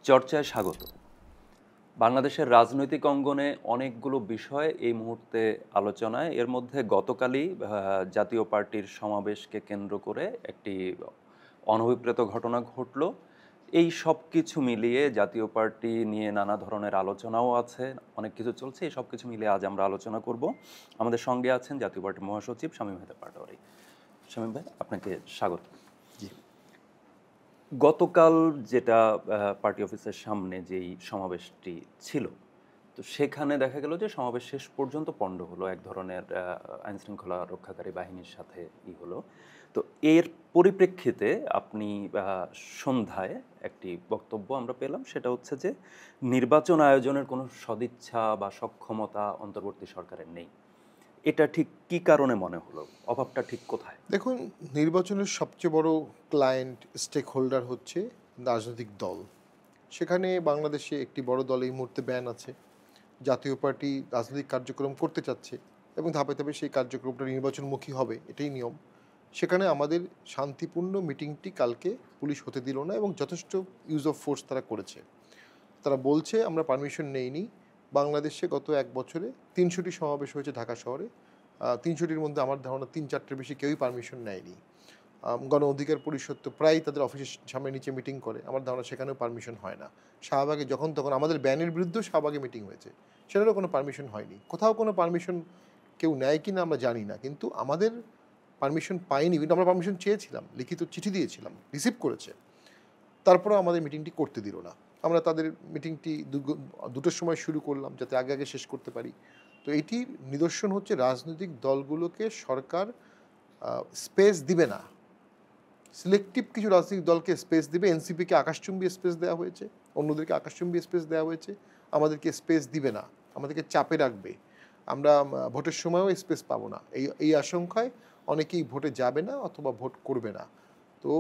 চর্চায় স্বাগত। বাংলাদেশের রাজনৈতিক অঙ্গনে অনেকগুলো বিষয় এই মুহূর্তে আলোচনায়। এর মধ্যে গতকালই জাতীয় পার্টির সমাবেশকে কেন্দ্র করে একটি অনভিপ্রেত ঘটনা ঘটল। এই সব কিছু মিলিয়ে জাতীয় পার্টি নিয়ে নানা ধরনের আলোচনাও আছে, অনেক কিছু চলছে। এই সব কিছু মিলিয়ে আজ আমরা আলোচনা করব। আমাদের সঙ্গে আছেন জাতীয় পার্টির মহাসচিব শামীম হায়দার পাটোয়ারী। শামীম ভাই, আপনাকে স্বাগত। গতকাল যেটা পার্টি অফিসের সামনে যেই সমাবেশটি ছিল, তো সেখানে দেখা গেল যে সমাবেশ শেষ পর্যন্ত পণ্ড হলো, এক ধরনের আইনশৃঙ্খলা রক্ষাকারী বাহিনীর সাথে হলো। তো এর পরিপ্রেক্ষিতে আপনি সন্ধ্যায় একটি বক্তব্য আমরা পেলাম, সেটা হচ্ছে যে নির্বাচন আয়োজনের কোনো সদিচ্ছা বা সক্ষমতা অন্তর্বর্তী সরকারের নেই। এটা ঠিক কী কারণে মনে হলো? অভাবটা ঠিক কোথায়? দেখুন, নির্বাচনের সবচেয়ে বড় ক্লায়েন্ট স্টেক হোল্ডার হচ্ছে রাজনৈতিক দল। সেখানে বাংলাদেশে একটি বড় দল এই মুহূর্তে ব্যান আছে। জাতীয় পার্টি রাজনৈতিক কার্যক্রম করতে চাচ্ছে এবং ধাপে ধাপে সেই কার্যক্রমটা নির্বাচনমুখী হবে, এটাই নিয়ম। সেখানে আমাদের শান্তিপূর্ণ মিটিংটি কালকে পুলিশ হতে দিল না এবং যথেষ্ট ইউজ অফ ফোর্স তারা করেছে। তারা বলছে আমরা পারমিশন নেইনি। বাংলাদেশে গত এক বছরে ৩০০টি সমাবেশ হয়েছে ঢাকা শহরে। ৩০০টির মধ্যে আমার ধারণা ৩-৪টের বেশি কেউই পারমিশন নেয়নি। গণ অধিকার পরিষদ তো প্রায়ই তাদের অফিসের সামনে নিচে মিটিং করে, আমার ধারণা সেখানেও পারমিশন হয় না। শাহবাগে যখন তখন আমাদের ব্যানের বিরুদ্ধেও শাহবাগে মিটিং হয়েছে, সেটারও কোনো পারমিশন হয়নি। কোথাও কোনো পারমিশন কেউ নেয় কি না আমরা জানি না, কিন্তু আমাদের পারমিশন পাইনি। কিন্তু আমরা পারমিশন চেয়েছিলাম, লিখিত চিঠি দিয়েছিলাম, রিসিভ করেছে। তারপরেও আমাদের মিটিংটি করতে দিল না। আমরা তাদের মিটিংটি দুটোর সময় শুরু করলাম যাতে আগে আগে শেষ করতে পারি। তো এটির নিদর্শন হচ্ছে রাজনৈতিক দলগুলোকে সরকার স্পেস দিবে না। সিলেক্টিভ কিছু রাজনৈতিক দলকে স্পেস দিবে। এনসিপিকে আকাশচুম্বী স্পেস দেওয়া হয়েছে, অন্যদেরকে আকাশচুম্বী স্পেস দেওয়া হয়েছে। আমাদেরকে স্পেস দিবে না, আমাদেরকে চাপে রাখবে। আমরা ভোটের সময়ও স্পেস পাবো না, এই আশঙ্কায় অনেকেই ভোটে যাবে না অথবা ভোট করবে না। তো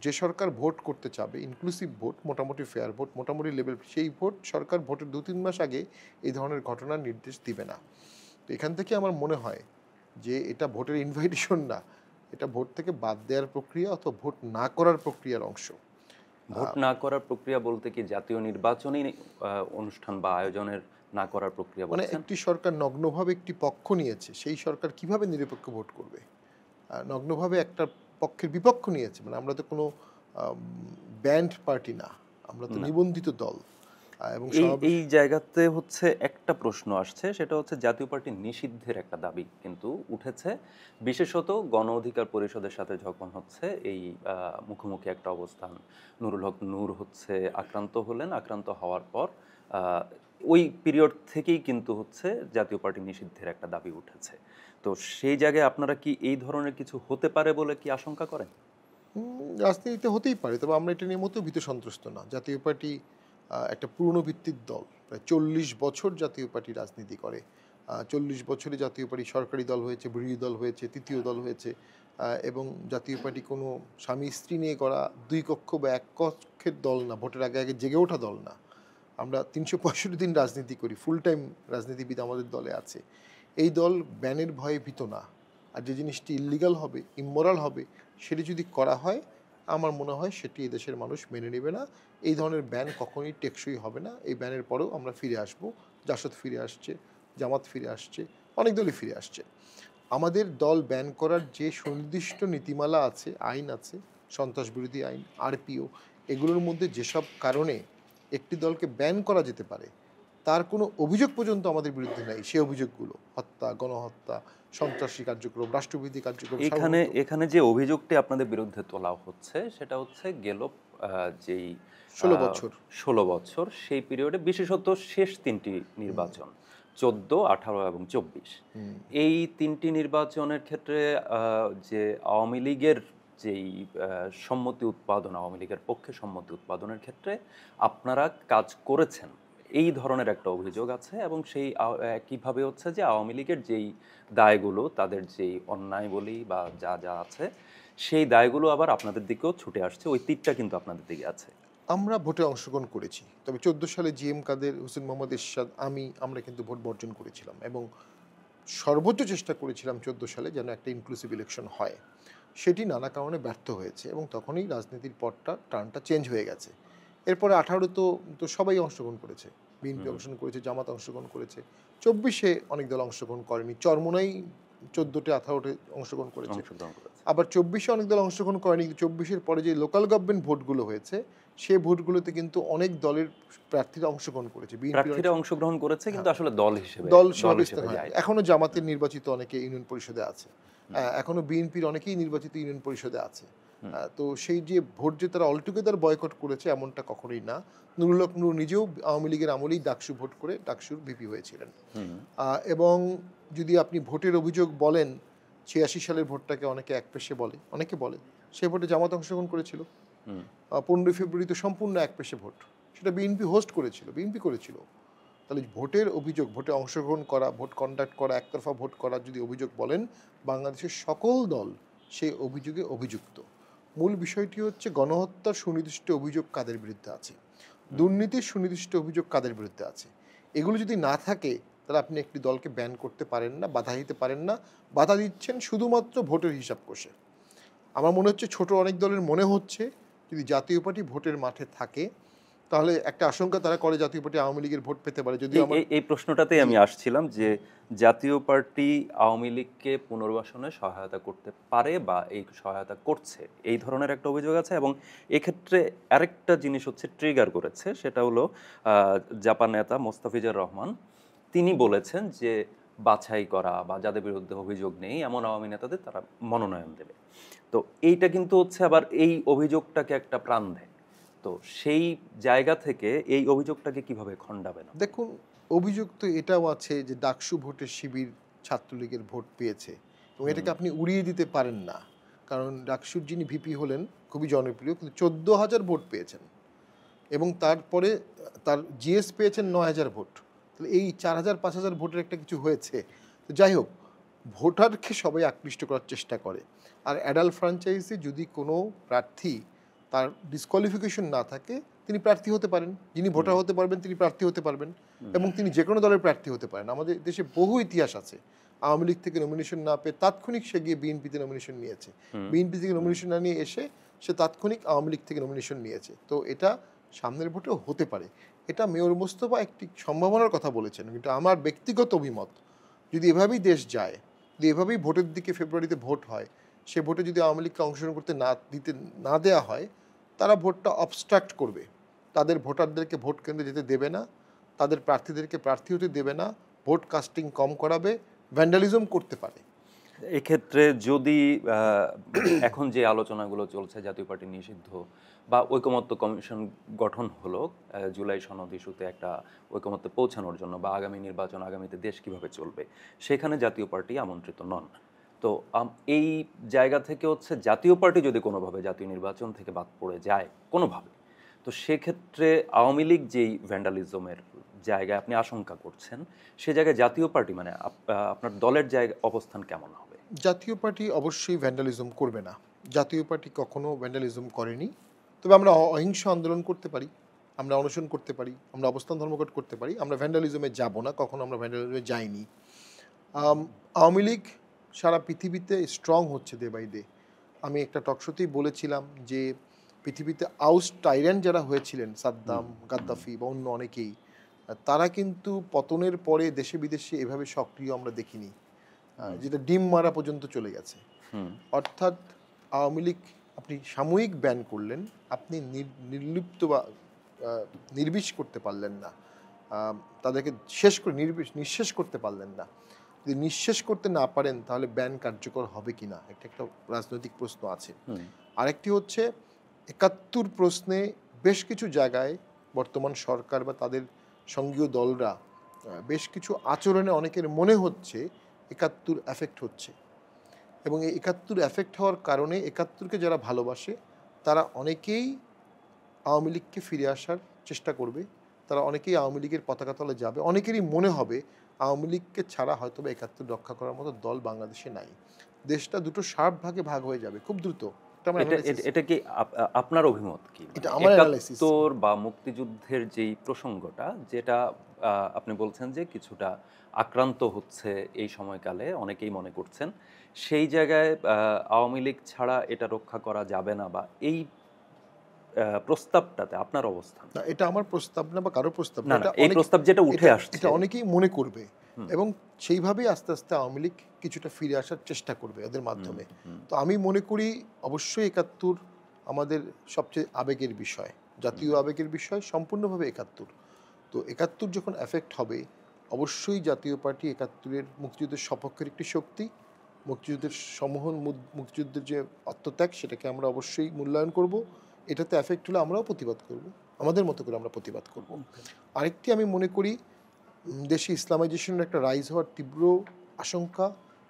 যে সরকার ভোট করতে চাবে, ইনক্লুসিভ ভোট, মোটামুটি ফেয়ার ভোট, মোটামুটি লেভেল, সেই ভোট সরকার ভোটের 2-3 মাস আগে এই ধরনের ঘটনার নির্দেশ দিবে না। তো এখান থেকে আমার মনে হয় যে এটা ভোটের ইনভাইটেশন না, এটা ভোট থেকে বাদ দেওয়ার প্রক্রিয়া অথবা ভোট না করার প্রক্রিয়ার অংশ। ভোট না করার প্রক্রিয়া বলতে কি জাতীয় নির্বাচনী অনুষ্ঠান বা আয়োজনের না করার প্রক্রিয়া মানে বলছেন? একটি সরকার নগ্নভাবে একটি পক্ষ নিয়েছে, সেই সরকার কিভাবে নিরপেক্ষ ভোট করবে? নগ্নভাবে একটা পক্ষের বিপক্ষ নিয়েছে। মানে আমরা তো কোনো ব্যান্ড পার্টি না, আমরা তো না। নিবন্ধিত দল। এবং এই সমাবেশ এই জায়গাতে হচ্ছে একটা প্রশ্ন আসছে, সেটা হচ্ছে জাতীয় পার্টি নিষিদ্ধের একটা দাবি কিন্তু উঠেছে। বিশেষত গণ অধিকার পরিষদের সাথে যখন হচ্ছে এই মুখোমুখি একটা অবস্থান, নুরুল হক নূর হচ্ছে আক্রান্ত হলেন, আক্রান্ত হওয়ার পর আহ, ওই পিরিয়ড থেকেই কিন্তু হচ্ছে জাতীয় পার্টি নিষিদ্ধের একটা দাবি উঠেছে। তো সেই জায়গায় আপনারা কি এই ধরনের কিছু হতে পারে বলে কি আশঙ্কা করেন? রাজনীতিতে হতেই পারে, তবে আমরা এটা নিয়ে মোটেও ভীত সন্ত্রস্ত না। জাতীয় পার্টি একটা পুরনো ভিত্তির দল। প্রায় 40 বছর জাতীয় পার্টি রাজনীতি করে। 40 বছরে জাতীয় পার্টি সরকারি দল হয়েছে, বিরোধী দল হয়েছে, তৃতীয় দল হয়েছে। এবং জাতীয় পার্টি কোনো স্বামী স্ত্রী নিয়ে করা 2 কক্ষ বা 1 কক্ষের দল না, ভোটের আগে আগে জেগে ওঠা দল না। আমরা ৩৬৫ দিন রাজনীতি করি, ফুল টাইম রাজনীতিবিদ আমাদের দলে আছে। এই দল ব্যানের ভয়ে ভীত না। আর যে জিনিসটি ইল্লিগাল হবে, ইমোরাল হবে, সেটি যদি করা হয়, আমার মনে হয় সেটি এদেশের মানুষ মেনে নেবে না। এই ধরনের ব্যান কখনোই টেকসই হবে না। এই ব্যানের পরেও আমরা ফিরে আসব। জাসদ ফিরে আসছে, জামাত ফিরে আসছে, অনেক দলই ফিরে আসছে। আমাদের দল ব্যান করার যে সুনির্দিষ্ট নীতিমালা আছে, আইন আছে, সন্ত্রাস বিরোধী আইন, আরপিও, এগুলোর মধ্যে যেসব কারণে একটি দলকে ব্যান করা যেতে পারে, তার কোনো অভিযোগ পর্যন্ত আমাদের বিরুদ্ধে নাই। সেই অভিযোগগুলো হত্যা, গণহত্যা, সন্ত্রাসী কার্যক্রম, রাষ্ট্রবিরোধী কার্যক্রম, এখানে সার্বভৌমত্ব। এখানে যে অভিযোগটি আপনাদের বিরুদ্ধে তোলা হচ্ছে সেটা হচ্ছে গেল যেই 16 বছর 16 বছর সেই পিরিয়ডে, বিশেষত শেষ তিনটি নির্বাচন 14, 18 এবং 24, এই তিনটি নির্বাচনের ক্ষেত্রে যে আওয়ামী লীগের যেই সম্মতি উৎপাদন, আওয়ামী লীগের পক্ষে সম্মতি উৎপাদনের ক্ষেত্রে আপনারা কাজ করেছেন, এই ধরনের একটা অভিযোগ আছে। এবং সেই একইভাবে হচ্ছে যে আওয়ামী লীগের যেই দায়গুলো, তাদের যেই অন্যায় বলি বা যা যা আছে, সেই দায়গুলো আবার আপনাদের দিকেও ছুটে আসছে, ওই তীরটা কিন্তু আপনাদের দিকে আছে। আমরা ভোটে অংশগ্রহণ করেছি, তবে 14 সালে জিএম কাদের, হোসেন মোহাম্মদ এরশাদ, আমরা কিন্তু ভোট বর্জন করেছিলাম এবং সর্বোচ্চ চেষ্টা করেছিলাম 14 সালে যেন একটা ইনক্লুসিভ ইলেকশন হয়। সেটি নানা কারণে ব্যর্থ হয়েছে এবং তখনই রাজনীতির পটটা, টার্নটা চেঞ্জ হয়ে গেছে। এরপরে 18 তো তো সবাই অংশগ্রহণ করেছে, বিএনপি অংশগ্রহণ করেছে, জামাত অংশগ্রহণ করেছে। 24-এ অনেক দল অংশগ্রহণ করেনি, চরমোনাই 14টে 18টে অংশগ্রহণ করেছে। অংশগ্রহণ করেছে। আবার 24-এ অনেক দল অংশগ্রহণ করেনি, কিন্তু 24-এর পরে যে লোকাল গভর্নমেন্ট ভোটগুলো হয়েছে সেই ভোটগুলোতে কিন্তু অনেক দলের প্রার্থীরা অংশগ্রহণ করেছে। প্রার্থীরা অংশগ্রহণ করেছে কিন্তু আসলে দল হিসেবে দল সেভাবে স্থান হয়। যায়। এখনো জামাতের নির্বাচিত অনেকে ইউনিয়ন পরিষদে আছে, এখনো বিএনপির অনেকেই নির্বাচিত ইউনিয়ন পরিষদে আছে। তো সেই যে ভোট যে তারা অলটুগেদার বয়কট করেছে এমনটা কখনোই না। নুরুল হক নূর নিজেও আওয়ামী লীগের আমলেই ডাকসু ভোট করে ডাকসুর ভিপি হয়েছিলেন। এবং যদি আপনি ভোটের অভিযোগ বলেন, 86 সালের ভোটটাকে অনেকে একপেশে বলে, অনেকে বলে সেই ভোটে জামাত অংশগ্রহণ করেছিল। 15 ফেব্রুয়ারি তো সম্পূর্ণ একপেশে ভোট, সেটা বিএনপি হোস্ট করেছিল, বিএনপি করেছিল। তাহলে ভোটের অভিযোগ, ভোটে অংশগ্রহণ করা, ভোট কন্ডাক্ট করা, একতরফা ভোট করার যদি অভিযোগ বলেন, বাংলাদেশের সকল দল সেই অভিযোগে অভিযুক্ত। মূল বিষয়টি হচ্ছে গণহত্যার সুনির্দিষ্ট অভিযোগ কাদের বিরুদ্ধে আছে, দুর্নীতির সুনির্দিষ্ট অভিযোগ কাদের বিরুদ্ধে আছে। এগুলো যদি না থাকে তাহলে আপনি একটি দলকে ব্যান করতে পারেন না, বাধা দিতে পারেন না। বাধা দিচ্ছেন শুধুমাত্র ভোটের হিসাব কষে। আমার মনে হচ্ছে ছোট অনেক দলের মনে হচ্ছে যদি জাতীয় পার্টি ভোটের মাঠে থাকে তাহলে একটা আশঙ্কা তারা করে জাতীয় পার্টি আওয়ামী লীগের ভোট পেতে পারে। যদি এই প্রশ্নটাতেই আমি আসছিলাম যে জাতীয় পার্টি আওয়ামী লীগকে পুনর্বাসনে সহায়তা করতে পারে বা এই সহায়তা করছে, এই ধরনের একটা অভিযোগ আছে। এবং এক্ষেত্রে আরেকটা জিনিস হচ্ছে ট্রিগার করেছে, সেটা হলো জাপান নেতা মোস্তাফিজুর রহমান, তিনি বলেছেন যে বাছাই করা বা যাদের বিরুদ্ধে অভিযোগ নেই এমন আওয়ামী নেতাদের তারা মনোনয়ন দেবে। তো এইটা কিন্তু হচ্ছে আবার এই অভিযোগটাকে একটা প্রাণ দেয়। তো সেই জায়গা থেকে এই অভিযোগটাকে কিভাবে খণ্ডাবে না? দেখুন, অভিযোগ তো এটাও আছে যে ডাকসু ভোটের শিবির ছাত্রলীগের ভোট পেয়েছে এবং এটাকে আপনি উড়িয়ে দিতে পারেন না। কারণ ডাকসুর যিনি ভিপি হলেন খুবই জনপ্রিয়, কিন্তু 14,000 ভোট পেয়েছেন এবং তারপরে তার জিএস পেয়েছেন 9,000 ভোট। তাহলে এই 4,000-5,000 ভোটের একটা কিছু হয়েছে। তো যাই হোক, ভোটারকে সবাই আকৃষ্ট করার চেষ্টা করে। আর অ্যাডাল্ট ফ্র্যাঞ্চাইজে যদি কোনো প্রার্থী তার ডিসকোয়ালিফিকেশন না থাকে তিনি প্রার্থী হতে পারেন, যিনি ভোটার হতে পারবেন তিনি প্রার্থী হতে পারবেন এবং তিনি যে কোনো দলের প্রার্থী হতে পারেন। আমাদের দেশে বহু ইতিহাস আছে, আওয়ামী লীগ থেকে নমিনেশন না পেয়ে তাৎক্ষণিক সে গিয়ে বিএনপিতে নমিনেশন নিয়েছে, বিএনপি থেকে নমিনেশন না নিয়ে এসে সে তাৎক্ষণিক আওয়ামী লীগ থেকে নমিনেশন নিয়েছে। তো এটা সামনের ভোটেও হতে পারে। এটা মেয়র মোস্তফা একটি সম্ভাবনার কথা বলেছেন, কিন্তু আমার ব্যক্তিগত অভিমত যদি এভাবেই দেশ যায়, যদি এভাবেই ভোটের দিকে ফেব্রুয়ারিতে ভোট হয়, সে ভোটে যদি আওয়ামী লীগকে অংশগ্রহণ করতে না দেওয়া হয় তারা ভোটটা অবস্ট্রাক্ট করবে, তাদের ভোটারদেরকে ভোট কেন্দ্রে যেতে দেবে না, তাদের প্রার্থীদেরকে প্রার্থী হতে দেবে না, ভোট কাস্টিং কম করাবে, ভ্যান্ডালিজম করতে পারে। এক্ষেত্রে যদি এখন যে আলোচনাগুলো চলছে জাতীয় পার্টি নিষিদ্ধ বা ঐকমত্য কমিশন গঠন হলো জুলাই সনদ ইস্যুতে একটা ঐকমত্যে পৌঁছানোর জন্য বা আগামী নির্বাচন, আগামীতে দেশ কিভাবে চলবে, সেখানে জাতীয় পার্টি আমন্ত্রিত নন। তো এই জায়গা থেকে হচ্ছে জাতীয় পার্টি যদি কোনোভাবে জাতীয় নির্বাচন থেকে বাদ পড়ে যায় কোনোভাবে, তো সেক্ষেত্রে আওয়ামী লীগ যেই ভ্যান্ডালিজমের জায়গায় আপনি আশঙ্কা করছেন, সে জায়গায় জাতীয় পার্টি মানে আপনার দলের জায়গা অবস্থান কেমন হবে? জাতীয় পার্টি অবশ্যই ভ্যান্ডালিজম করবে না, জাতীয় পার্টি কখনো ভ্যান্ডালিজম করেনি। তবে আমরা অহিংস আন্দোলন করতে পারি, আমরা অনশন করতে পারি, আমরা অবস্থান ধর্মঘট করতে পারি, আমরা ভ্যান্ডালিজমে যাব না, কখনো আমরা ভ্যান্ডালিজমে যাইনি। আওয়ামী লীগ সারা পৃথিবীতে স্ট্রং হচ্ছে ডে বাই ডে। আমি একটা টকশোতেই বলেছিলাম যে পৃথিবীতে টাইরান যারা হয়েছিলেন, সাদ্দাম, গাদ্দাফি বা অন্য অনেকেই, তারা কিন্তু পতনের পরে দেশে বিদেশে এভাবে সক্রিয় আমরা দেখিনি, যেটা ডিম মারা পর্যন্ত চলে গেছে। অর্থাৎ আওয়ামী লীগ আপনি সাময়িক ব্যান করলেন, আপনি নির্লিপ্ত বা নির্বিষ করতে পারলেন না, তাদেরকে শেষ করে নিঃশেষ করতে পারলেন না। যদি নিঃশেষ করতে না পারেন তাহলে ব্যান কার্যকর হবে কি না, একটা রাজনৈতিক প্রশ্ন আছে। আরেকটি হচ্ছে 71 প্রশ্নে বেশ কিছু জায়গায় বর্তমান সরকার বা তাদের সঙ্গীয় দলরা বেশ কিছু আচরণে অনেকের মনে হচ্ছে 71 এফেক্ট হচ্ছে এবং এই 71 এফেক্ট হওয়ার কারণে 71কে যারা ভালোবাসে তারা অনেকেই আওয়ামী লীগকে ফিরে আসার চেষ্টা করবে, তারা অনেকেই আওয়ামী লীগের পতাকা তলে যাবে, অনেকেরই মনে হবে আওয়ামী লীগকে ছাড়া হয়তো বা 71 রক্ষা করার মতো দল বাংলাদেশে নাই, দেশটা দুটো শার্প ভাগে ভাগ হয়ে যাবে খুব দ্রুত। এটা কি আপনার অভিমত কি? এটা আমার অ্যানালাইসিস। 71 বা মুক্তিযুদ্ধের যেই প্রসঙ্গটা, যেটা আপনি বলছেন যে কিছুটা আক্রান্ত হচ্ছে এই সময়কালে, অনেকেই মনে করছেন সেই জায়গায় আওয়ামী লীগ ছাড়া এটা রক্ষা করা যাবে না বা এই প্রস্তাবটাতে আপনার অবস্থান? না, এটা আমার প্রস্তাব না বা কারো প্রস্তাব না, না, এটা এই প্রস্তাব যেটা উঠে আসছে, এটা অনেকেই মনে করবে এবং সেইভাবেই আস্তে আস্তে আওয়ামী লীগ কিছুটা ফিরে আসার চেষ্টা করবে ওদের মাধ্যমে। তো আমি মনে করি অবশ্যই ৭১ আমাদের সবচেয়ে আবেগের বিষয়, জাতীয় আবেগের বিষয়, সম্পূর্ণভাবে ৭১। তো ৭১ যখন এফেক্ট হবে, অবশ্যই জাতীয় পার্টি ৭১-এর মুক্তিযুদ্ধের সপক্ষের একটি শক্তি, মুক্তিযুদ্ধের মুক্তিযুদ্ধের যে আত্মত্যাগ সেটাকে আমরা অবশ্যই মূল্যায়ন করব। এটাতে এফেক্ট হলে আমরাও প্রতিবাদ করব, আমাদের মতো করে আমরা প্রতিবাদ করব। আরেকটি আমি মনে করি দেশে ইসলামাইজেশনের একটা রাইজ হওয়ার তীব্র আশঙ্কা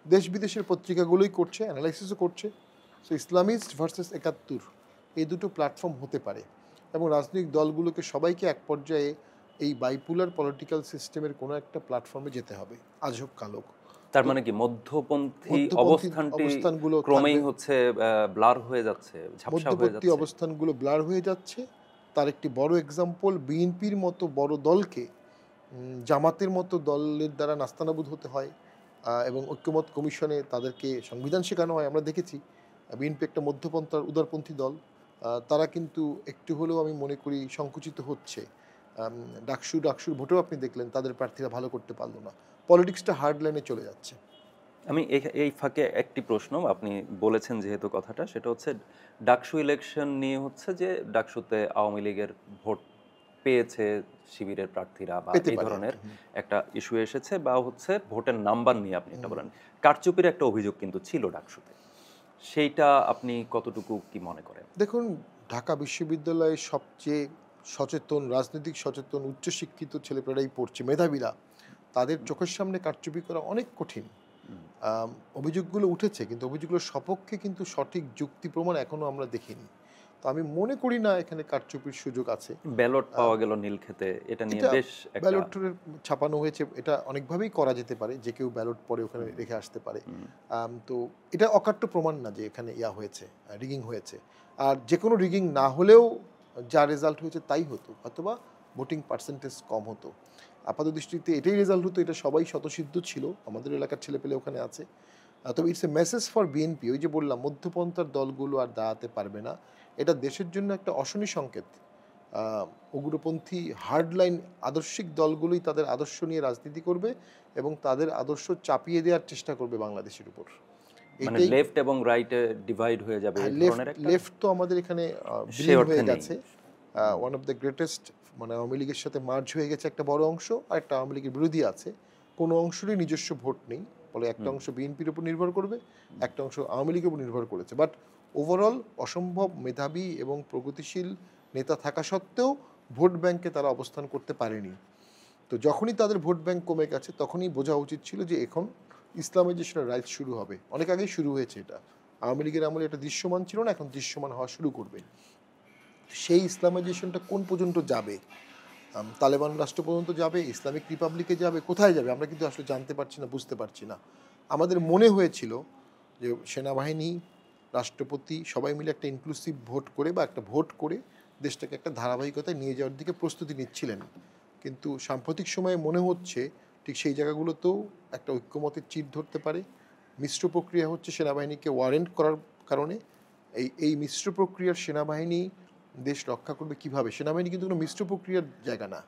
দেশ বিদেশের পত্রিকাগুলোই করছে, অ্যানালাইসিসও করছে। সো ইসলামিস্ট ভার্সেস ৭১ এই দুটো প্ল্যাটফর্ম হতে পারে এবং রাজনৈতিক দলগুলোকে সবাইকে এক পর্যায়ে এই বাইপুলার পলিটিক্যাল সিস্টেমের কোনো একটা প্ল্যাটফর্মে যেতে হবে, আজ হোক কাল হোক। তার মানে কি মধ্যপন্থী অবস্থানগুলো ক্রমেই হচ্ছে ব্লার হয়ে যাচ্ছে, ঝাপসা হয়ে মধ্যবর্তী যাচ্ছে? অবস্থানগুলো ব্লার হয়ে যাচ্ছে। তার একটি বড় এক্সাম্পল বিএনপির মতো বড় দলকে জামাতের মতো দলের দ্বারা নাস্তানাবুদ হতে হয় এবং ঐক্যমত কমিশনে তাদেরকে সংবিধান শেখানো হয়। আমরা দেখেছি বিএনপি একটা মধ্যপন্থার উদারপন্থী দল, তারা কিন্তু একটু হলেও আমি মনে করি সংকুচিত হচ্ছে। ডাকসুর ভোটেও আপনি দেখলেন তাদের প্রার্থীরা ভালো করতে পারলো না। পলিটিক্সটা হার্ড লাইনে চলে যাচ্ছে। আমি এই ফাঁকে একটি প্রশ্ন, আপনি বলেছেন যেহেতু কথাটা, সেটা হচ্ছে ডাকসু ইলেকশন নিয়ে হচ্ছে যে ডাকসুতে আওয়ামী লীগের ভোট পেয়েছে শিবিরের প্রার্থীরা বা এই ধরনের একটা ইস্যু এসেছে, বা হচ্ছে ভোটের নাম্বার নিয়ে আপনি এটা বলেন, কারচুপির একটা অভিযোগ কিন্তু ছিল ডাকসুতে, সেইটা আপনি কতটুকু কি মনে করেন? দেখুন, ঢাকা বিশ্ববিদ্যালয়ে সবচেয়ে সচেতন, রাজনৈতিক সচেতন, উচ্চশিক্ষিত ছেলেপেলেরাই পড়ছে, মেধাবীরা। তাদের চোখের সামনে কারচুপি করা অনেক কঠিন। অভিযোগগুলো উঠেছে, কিন্তু অভিযোগগুলোর সপক্ষে কিন্তু সঠিক যুক্তি প্রমাণ এখনো আমরা দেখিনি। তো আমি মনে করি না এখানে কারচুপির সুযোগ আছে। ব্যালট পাওয়া গেল নীলক্ষেতে, এটা নিয়ে বেশ একটা ব্যালটের ছাপানো হয়েছে, এটা অনেকভাবেই করা যেতে পারে, যে কেউ ব্যালট পরে ওখানে রেখে আসতে পারে। তো এটা অকাট্য প্রমাণ না যে এখানে হয়েছে, রিগিং হয়েছে। আর যে কোনো রিগিং না হলেও যা রেজাল্ট হয়েছে তাই হতো, অথবা ভোটিং পার্সেন্টেজ কম হতো। আপাত দৃষ্টিতে এটাই রেজাল্ট হতো, এটা সবাই স্বতঃসিদ্ধ ছিল, আমাদের এলাকার ছেলেপেলে ওখানে আছে। তবে it's a message for BNP, ওই যে বললাম মধ্যপন্থার দলগুলো আর দাঁড়াতে পারবে না, এটা দেশের জন্য একটা অশনি সংকেত। উগ্রপন্থী হার্ডলাইন আদর্শিক দলগুলোই তাদের আদর্শ নিয়ে রাজনীতি করবে এবং তাদের আদর্শ চাপিয়ে দেওয়ার চেষ্টা করবে বাংলাদেশের উপর। মানে লেফট এবং রাইটে ডিভাইড হয়ে যাবে এই ধরনের একটা। লেফট তো আমাদের এখানে বিলীন হয়ে গেছে, ওয়ান অফ দ্য গ্রেটেস্ট, মানে আওয়ামী লীগের সাথে মার্জ হয়ে গেছে একটা বড় অংশ, আর একটা আওয়ামী লীগের বিরোধী আছে। কোনো অংশেরই নিজস্ব ভোট নেই, ফলে একটা অংশ বিএনপির উপর নির্ভর করবে, একটা অংশ আওয়ামী লীগের উপর নির্ভর করেছে। বাট ওভারঅল অসম্ভব মেধাবী এবং প্রগতিশীল নেতা থাকা সত্ত্বেও ভোট ব্যাংকে তারা অবস্থান করতে পারেনি। তো যখনই তাদের ভোট ব্যাংক কমে গেছে, তখনই বোঝা উচিত ছিল যে এখন ইসলামাইজেশনের রাইজ শুরু হবে। অনেক আগেই শুরু হয়েছে এটা, আওয়ামী লীগের আমলে এটা দৃশ্যমান ছিল না, এখন দৃশ্যমান হওয়া শুরু করবে। সেই ইসলামাইজেশনটা কোন পর্যন্ত যাবে? তালেবান রাষ্ট্র পর্যন্ত যাবে, ইসলামিক রিপাবলিকে যাবে, কোথায় যাবে আমরা কিন্তু আসলে জানতে পারছি না, বুঝতে পারছি না। আমাদের মনে হয়েছিল যে সেনাবাহিনী, রাষ্ট্রপতি সবাই মিলে একটা ইনক্লুসিভ ভোট করে বা একটা ভোট করে দেশটাকে একটা ধারাবাহিকতায় নিয়ে যাওয়ার দিকে প্রস্তুতি নিচ্ছিলেন, কিন্তু সাম্প্রতিক সময়ে মনে হচ্ছে ঠিক সেই জায়গাগুলোতেও একটা ঐক্যমতের চির ধরতে পারে। মিশ্র প্রক্রিয়া হচ্ছে সেনাবাহিনীকে ওয়ারেন্ট করার কারণে। এই মিশ্র প্রক্রিয়ার সেনাবাহিনী দেশ রক্ষা করবে কিভাবে? সেনাবাহিনী কিন্তু কোনো মিশ্র প্রক্রিয়ার জায়গা না,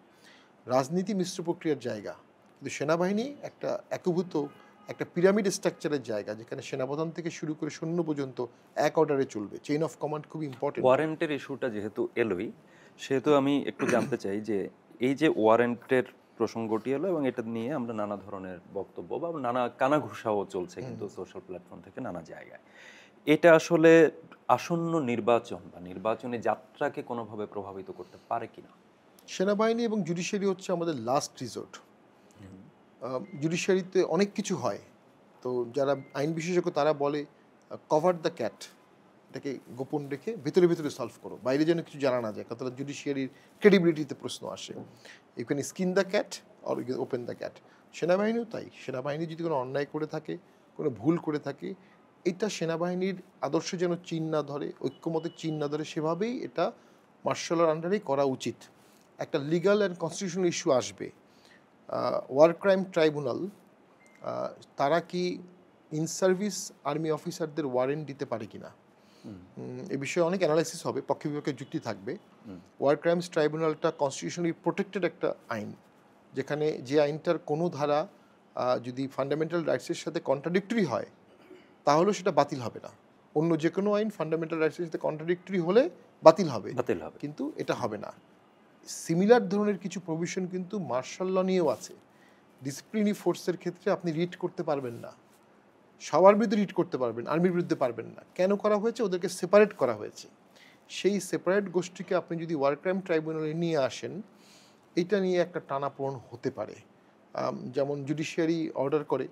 রাজনীতি মিশ্র প্রক্রিয়ার জায়গা, কিন্তু সেনাবাহিনী একটা একীভূত একটা পিরামিড স্ট্রাকচারের জায়গা, যেখানে সেনাপ্রধান থেকে শুরু করে সৈন্য পর্যন্ত এক অর্ডারে চলবে। চেইন অফ কমান্ড খুব ইম্পর্টেন্ট। ওয়ারেন্টের ইস্যুটা যেহেতু এলোই, সেহেতু আমি একটু জানতে চাই যে এই যে ওয়ারেন্টের প্রসঙ্গটি এলো এবং এটা নিয়ে আমরা নানা ধরনের বক্তব্য বা নানা কানাঘুষাও চলছে কিন্তু সোশ্যাল প্ল্যাটফর্ম থেকে নানা জায়গায়, এটা আসলে আসন্ন নির্বাচন বা নির্বাচনী যাত্রাকে কোনোভাবে প্রভাবিত করতে পারে কিনা? সেনাবাহিনী এবং জুডিশিয়ারি হচ্ছে আমাদের লাস্ট রিসোর্ট। জুডিশিয়ারিতে অনেক কিছু হয়, তো যারা আইন বিশেষজ্ঞ তারা বলে কভার দ্য ক্যাট, এটাকে গোপন রেখে ভিতরে ভিতরে সলভ করো, বাইরে যেন কিছু জানা না যায়, কারণ তাহলে জুডিশিয়ারির ক্রেডিবিলিটিতে প্রশ্ন আসে। You can skin the cat or you can open the cat. সেনাবাহিনীও তাই, সেনাবাহিনী যদি কোনো অন্যায় করে থাকে, কোনো ভুল করে থাকে, এটা সেনাবাহিনীর আদর্শ যেন চিন না ধরে, ঐক্যমতের চিন না ধরে, সেভাবেই এটা মার্শাল লর আন্ডারেই করা উচিত। একটা লিগাল অ্যান্ড কনস্টিটিউশনাল ইস্যু আসবে, ওয়ার ক্রাইম ট্রাইব্যুনাল তারা কি ইন সার্ভিস আর্মি অফিসারদের ওয়ারেন্ট দিতে পারে কিনা? এ বিষয়ে অনেক অ্যানালাইসিস হবে, পক্ষে বিপক্ষে যুক্তি থাকবে। ওয়ার ক্রাইমস ট্রাইব্যুনালটা কনস্টিটিউশনালি প্রোটেক্টেড একটা আইন, যেখানে যে আইনটার কোনো ধারা যদি ফান্ডামেন্টাল রাইটসের সাথে কন্ট্রাডিক্টরি হয় তাহলে সেটা বাতিল হবে না। অন্য যে কোনো আইন ফান্ডামেন্টাল রাইটসের সাথে কন্ট্রাডিক্টরি হলে বাতিল হবে, কিন্তু এটা হবে না। সিমিলার ধরনের কিছু প্রভিশন কিন্তু মার্শাল ল নিয়েও আছে। ডিসিপ্লিনারি ফোর্সের ক্ষেত্রে আপনি রিট করতে পারবেন না, সবার বিরুদ্ধে রিট করতে পারবেন, আর্মির বিরুদ্ধে পারবেন না। কেন করা হয়েছে? ওদেরকে সেপারেট করা হয়েছে। সেই সেপারেট গোষ্ঠীকে আপনি যদি ওয়ার ক্রাইম ট্রাইব্যুনালে নিয়ে আসেন, এটা নিয়ে একটা টানাপোড়েন হতে পারে। যেমন জুডিশিয়ারি অর্ডার করে,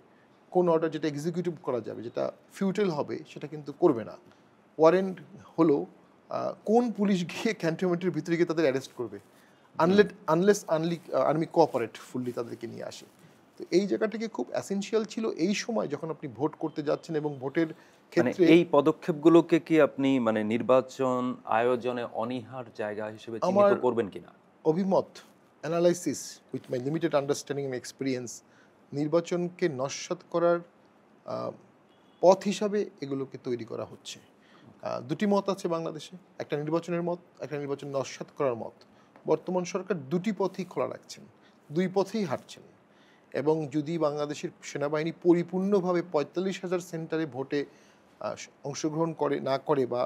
কোন অর্ডার যেটা এক্সিকিউটিভ করা যাবে, যেটা ফিউটেল হবে, সেটা কিন্তু করবে না। ওয়ারেন্ট হলো কোন পুলিশ গিয়ে ক্যান্টনমেন্টের ভিতরে গিয়ে তাদের অ্যারেস্ট করবে, আনলেস আর্মি কোঅপারেট ফুললি তাদেরকে নিয়ে আসে। তো এই জায়গাটাকে খুব অ্যাসেনশিয়াল ছিল এই সময় যখন আপনি ভোট করতে যাচ্ছেন, এবং ভোটের ক্ষেত্রে এই পদক্ষেপগুলোকে কি আপনি নির্বাচন আয়োজনে অনীহার জায়গা হিসেবে চিহ্নিত করবেন কিনা? অভিমত, analysis with my limited understanding and experience, নির্বাচনকে নস্যাৎ করার পথ হিসাবে এগুলোকে তৈরি করা হচ্ছে। দুটি মত আছে বাংলাদেশে, একটা নির্বাচনের মত, একটা নির্বাচন নস্যাৎ করার মত। বর্তমান সরকার দুটি পথই খোলা রাখছেন, দুই পথেই হাঁটছেন। এবং যদি বাংলাদেশের সেনাবাহিনী পরিপূর্ণভাবে ৪৫,০০০ সেন্টারে ভোটে অংশগ্রহণ না করে বা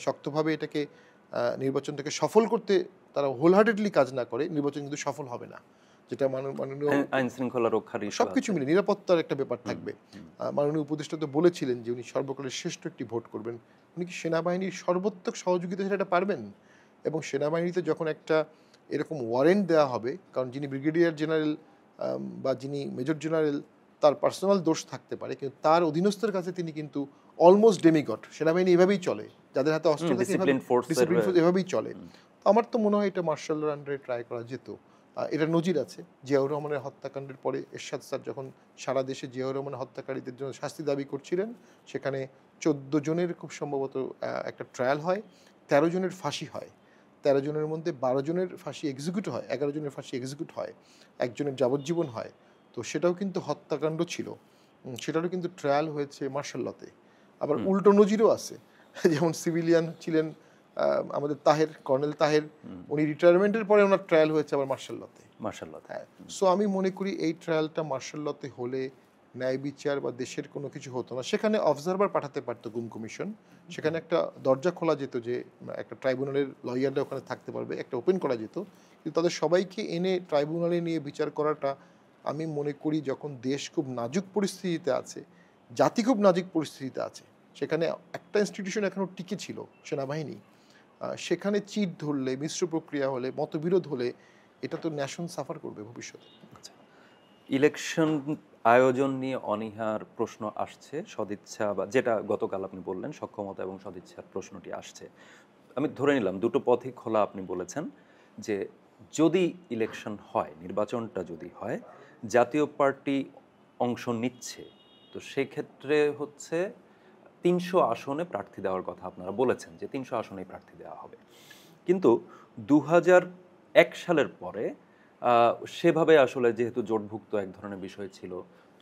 শক্তভাবে এটাকে নির্বাচনটাকে সফল করতে তারা হোলহার্টেডলি কাজ না করে, নির্বাচন কিন্তু সফল হবে না। যেটা মাননীয় আইন শৃঙ্খলা রক্ষার সবকিছু মিলে নিরাপত্তার একটা ব্যাপার থাকবে। মাননীয় উপদেষ্টা তো বলেছিলেন যে উনি সর্বকালের শ্রেষ্ঠ একটি ভোট করবেন। উনি কি সেনাবাহিনীর সর্বোত্তক সহযোগিতা সেটা পারবেন? এবং সেনাবাহিনীতে যখন একটা এরকম ওয়ারেন্ট দেওয়া হবে, কারণ যিনি ব্রিগেডিয়ার জেনারেল বা যিনি মেজর জেনারেল, তার পার্সোনাল দোষ থাকতে পারে, কিন্তু তার অধীনস্থের কাছে তিনি কিন্তু অলমোস্ট ডেমিগড। সেনাবাহিনী এভাবেই চলে, যাদের হাতে অস্ত্র থাকে ডিসিপ্লিন ফোর্স এভাবেই চলে। আমার তো মনে হয় এটা মার্শাল ল আন্ডারে ট্রাই করা যেত। এটা নজির আছে, জিয়াউর রহমানের হত্যাকাণ্ডের পরে এরশাদ স্যার যখন সারা দেশে জিয়াউর রহমানের হত্যাকারীদের জন্য শাস্তি দাবি করছিলেন, সেখানে 14 জনের খুব সম্ভবত একটা ট্রায়াল হয়, 13 জনের ফাঁসি হয়। 13 জনের মধ্যে 12 জনের ফাঁসি এক্সিকিউট হয়, 11 জনের ফাঁসি এক্সিকিউট হয়, একজনের যাবজ্জীবন হয়। তো সেটাও কিন্তু হত্যাকাণ্ড ছিল, সেটারও কিন্তু ট্রায়াল হয়েছে মার্শাল লতে। আবার উল্টো নজিরও আছে, যেমন সিভিলিয়ান ছিলেন আমাদের তাহের, কর্নেল তাহের, উনি রিটায়ারমেন্টের পরে ওনার ট্রায়াল হয়েছে আবার মার্শাল লতে। হ্যাঁ, সো আমি মনে করি এই ট্রায়ালটা মার্শাল লতে হলে ন্যায় বিচার বা দেশের কোনো কিছু হতো না। সেখানে অবজারভার পাঠাতে পারতো গুম কমিশন, সেখানে একটা দরজা খোলা যেত যে একটা ট্রাইব্যুনালের লয়াররা ওখানে থাকতে পারবে, একটা ওপেন করা যেত। কিন্তু তাদের সবাইকে এনে ট্রাইব্যুনালে নিয়ে বিচার করাটা, আমি মনে করি যখন দেশ খুব নাজুক পরিস্থিতিতে আছে, জাতি খুব নাজুক পরিস্থিতিতে আছে, সেখানে একটা ইনস্টিটিউশন এখনও টিকে ছিল, সেনাবাহিনী, সেখানে চিট ধরলে, মিশ্র প্রক্রিয়া হলে, মতবিরোধ হলে, এটা তো ন্যাশন সাফার করবে ভবিষ্যতে। ইলেকশন আয়োজন নিয়ে অনীহার প্রশ্ন আসছে, সদিচ্ছা বা যেটা গতকাল আপনি বললেন সক্ষমতা এবং সদিচ্ছার প্রশ্নটি আসছে। আমি ধরে নিলাম দুটো পথই খোলা। আপনি বলেছেন যে যদি ইলেকশন হয়, নির্বাচনটা যদি হয়, জাতীয় পার্টি অংশ নিচ্ছে, তো সেক্ষেত্রে 300 আসনে প্রার্থী দেওয়ার কথা আপনারা বলেছেন, যে 300 আসনেই প্রার্থী দেওয়া হবে। কিন্তু 2001 সালের পরে সেভাবে যেহেতু জোটভুক্ত এক ধরনের বিষয় ছিল,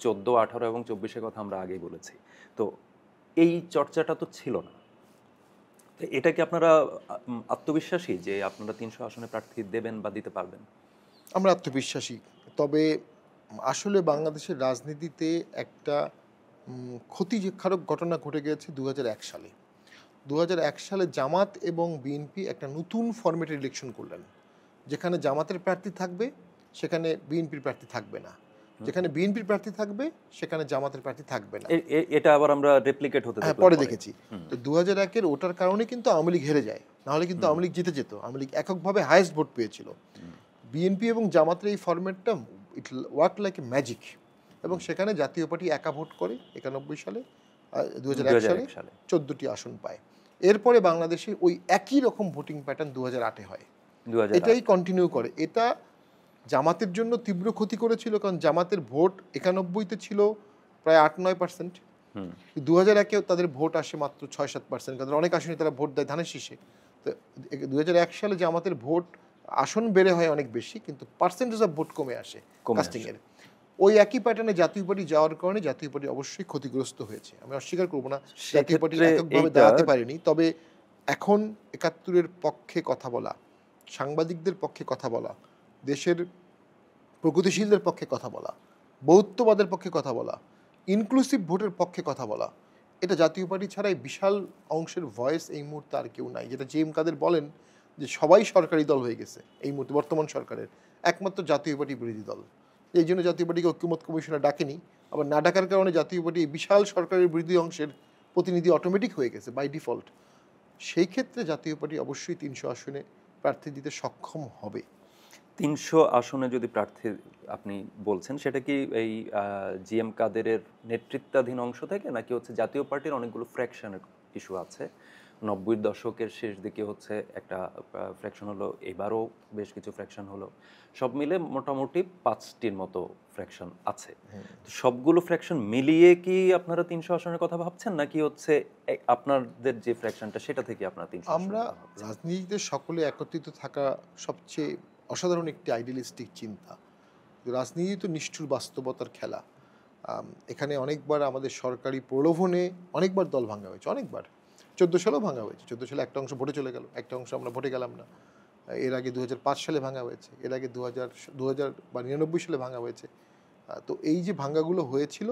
14, 18 এবং 24-এর কথা আমরা আগেই বলেছি, তো এই চর্চাটা তো ছিল না। এটা কি আপনারা আত্মবিশ্বাসী যে আপনারা 300 আসনে প্রার্থী দেবেন বা দিতে পারবেন? আমরা আত্মবিশ্বাসী, তবে আসলে বাংলাদেশের রাজনীতিতে একটা ক্ষতিকারক ঘটনা ঘটে গেছে 2001 সালে। 2001 সালে জামাত এবং বিএনপি একটা নতুন ফরম্যাটের ইলেকশন করলেন, যেখানে জামাতের প্রার্থী থাকবে, সেখানে বিএনপির প্রার্থী থাকবে না, যেখানে বিএনপির প্রার্থী থাকবে, সেখানে জামাতের প্রার্থী থাকবে না। এটা আবার আমরা রেপ্লিকেট হতে পরে দেখেছি। তো 2001-এর ওটার কারণে কিন্তু আওয়ামী লীগ হেরে যায়, নাহলে কিন্তু আওয়ামী লীগ জিতে যেত। আওয়ামী লীগ এককভাবে হাইয়েস্ট ভোট পেয়েছিল। বিএনপি এবং জামাতের এই ফরম্যাটটা it work like a magic, এবং সেখানে জাতীয় পার্টি একা ভোট করে 91 সালে, 2001 সালে 14টি আসন পায়। এরপরে বাংলাদেশে ওই একই রকম ভোটিং প্যাটার্ন 2008-এ হয়, এটাই কন্টিনিউ করে। এটা জামাতের জন্য তীব্র ক্ষতি করেছিল, কারণ জামাতের ভোট 91-তে ছিল প্রায় 8-9%, 2001-এও তাদের ভোট আসে মাত্র 6-7%, কারণ অনেক আসনে তারা ভোট দেয় ধানের শীষে। তো 2001 সালে জামাতের ভোট আসন বেড়ে হয় অনেক বেশি, কিন্তু পার্সেন্টেজ অফ ভোট কমে আসে কাস্টিংয়ের। ওই একই প্যাটার্নে জাতীয় পার্টি যাওয়ার কারণে জাতীয় পার্টি অবশ্যই ক্ষতিগ্রস্ত হয়েছে, আমি অস্বীকার করবো না জাতীয় পার্টি সেক্ষেত্রে এককভাবে এইটা দাঁড়াতে পারেনি। তবে এখন ৭১-এর পক্ষে কথা বলা, সাংবাদিকদের পক্ষে কথা বলা, দেশের প্রগতিশীলদের পক্ষে কথা বলা, বহুত্ববাদের পক্ষে কথা বলা, ইনক্লুসিভ ভোটের পক্ষে কথা বলা, এটা জাতীয় পার্টি ছাড়াই বিশাল অংশের ভয়েস এই মুহূর্তে আর কেউ নাই। যেটা জেএম কাদের বলেন যে সবাই সরকারি দল হয়ে গেছে এই মুহূর্তে বর্তমান সরকারের, একমাত্র জাতীয় পার্টি বিরোধী দল। এই জন্য জাতীয় পার্টিকে ঐক্যমত কমিশনে ডাকেনি, আবার না ডাকার কারণে জাতীয় পার্টি এই বিশাল সরকারের বিরোধী অংশের প্রতিনিধি অটোমেটিক হয়ে গেছে বাই ডিফল্ট। সেই ক্ষেত্রে জাতীয় পার্টি অবশ্যই ৩০০ আসনে প্রার্থী দিতে সক্ষম হবে। ৩০০ আসনে যদি প্রার্থী আপনি বলছেন, সেটা কি এই জিএম কাদেরের নেতৃত্বাধীন অংশ থেকে, নাকি হচ্ছে জাতীয় পার্টির অনেকগুলো ফ্র্যাকশনের ইস্যু আছে? ৯০-এর দশকের শেষ দিকে হচ্ছে একটা ফ্র্যাকশন হলো, এবারও বেশ কিছু ফ্র্যাকশন হলো, সব মিলে মোটামুটি ৫টির মতো ফ্র্যাকশন আছে। তো সবগুলো ফ্র্যাকশন মিলিয়ে কি আপনারা ৩০০ আসনের কথা ভাবছেন, নাকি হচ্ছে আপনাদের যে ফ্র্যাকশনটা সেটা থেকে আপনারা ৩০০ আমরা রাজনীতিতে সকলে একত্রিত থাকা সবচেয়ে অসাধারণ একটি আইডিয়ালিস্টিক চিন্তা। রাজনীতি তো নিষ্ঠুর বাস্তবতার খেলা। এখানে অনেকবার আমাদের সরকারি প্রলোভনে অনেকবার দল ভাঙা হয়েছে, অনেকবার। ১৪ সালেও ভাঙা হয়েছে। ১৪ সালে একটা অংশ ভোটে চলে গেল, একটা অংশ আমরা ভোটে গেলাম না। এর আগে ২০০৫ সালে ভাঙা হয়েছে, এর আগে ২০০০ বা ৯৯ সালে ভাঙা হয়েছে। তো এই যে ভাঙ্গাগুলো হয়েছিল,